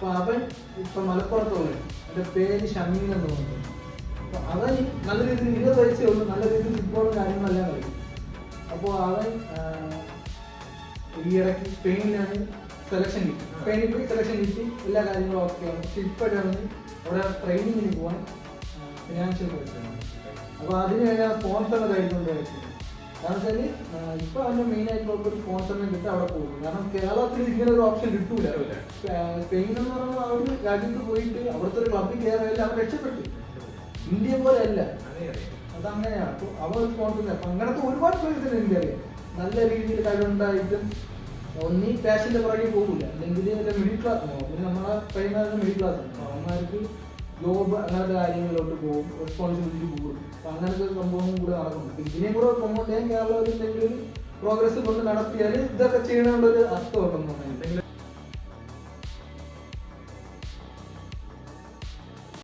അപ്പോൾ അവൻ ഇപ്പം മലപ്പുറത്തുള്ള എൻ്റെ പേര് ഷമീൻ എന്ന് തോന്നുന്നു. അപ്പോൾ അവൻ നല്ല രീതിയിൽ 20 വയസ്സേ ഉള്ളൂ, നല്ല രീതിയിൽ ഫുട്ബോളും കാര്യങ്ങളെല്ലാം കളിക്കും. അപ്പോൾ അവൻ ഈ ഇടയ്ക്ക് സ്പെയിനിലാണ് സെലക്ഷൻ കിട്ടി. സ്പെയിനിൽ പോയി സെലക്ഷൻ കിട്ടി, എല്ലാ കാര്യങ്ങളും ഓക്കെയാണ്. പക്ഷെ ഇപ്പോഴാണെങ്കിൽ അവിടെ ട്രെയിനിങ്ങിന് പോകാൻ ഫിനാൻഷ്യൽ പ്രശ്നമാണ്. അപ്പോൾ അതിന് ഞാൻ സ്പോൺസറിനെ കയ്യിക്കൊണ്ട് വെച്ചിട്ടുണ്ട്. കാരണം വെച്ചാൽ ഇപ്പോൾ അതിൻ്റെ മെയിനായിട്ടുള്ള ഒരു സ്പോൺസറിനെ കിട്ടി അവിടെ പോകും. കാരണം കേരളത്തിൽ ഇങ്ങനെ ഒരു ഓപ്ഷൻ കിട്ടൂല. സ്പെയിൻ എന്ന് പറയുമ്പോൾ ആ ഒരു രാജ്യത്ത് പോയിട്ട് അവിടുത്തെ ഒരു ക്ലബിൽ കയറിയാലും അവർ രക്ഷപ്പെട്ടു. ഇന്ത്യ പോലെ അല്ല, അതങ്ങനെയാണ്. അപ്പോൾ അവർ സ്പോൺസറിന് അപ്പം അങ്ങനത്തെ ഒരുപാട് പ്ലേയേഴ്സിന് ഇന്ത്യ അറിയാം. നല്ല രീതിയിൽ കഴിവുണ്ടായിട്ടും ഒന്നീ പാഷൻ്റെ പുറകെ പോകില്ല, അല്ലെങ്കിൽ മിഡിൽ ക്ലാസ് പോകും. പിന്നെ നമ്മളെ ട്രെയിനറിന് മിഡിൽ ക്ലാസ് ഉണ്ട്, അവന്മാർക്ക് ജോബ് അങ്ങനത്തെ കാര്യങ്ങളിലോട്ട് പോകും, റെസ്പോൺസിബിലിറ്റി കൂടും. അപ്പം അങ്ങനത്തെ ഒരു സംഭവം കൂടെ നടക്കുന്നുണ്ട്. ഇതിനെയും കൂടെ പ്രൊമോട്ട് ചെയ്യാൻ കേരളത്തിൽ എന്തെങ്കിലും പ്രോഗ്രസ് കൊണ്ട് നടത്തിയാൽ ഇതൊക്കെ ചെയ്യണമെന്നൊരു അർത്ഥം ഉണ്ടെന്ന് പറഞ്ഞാൽ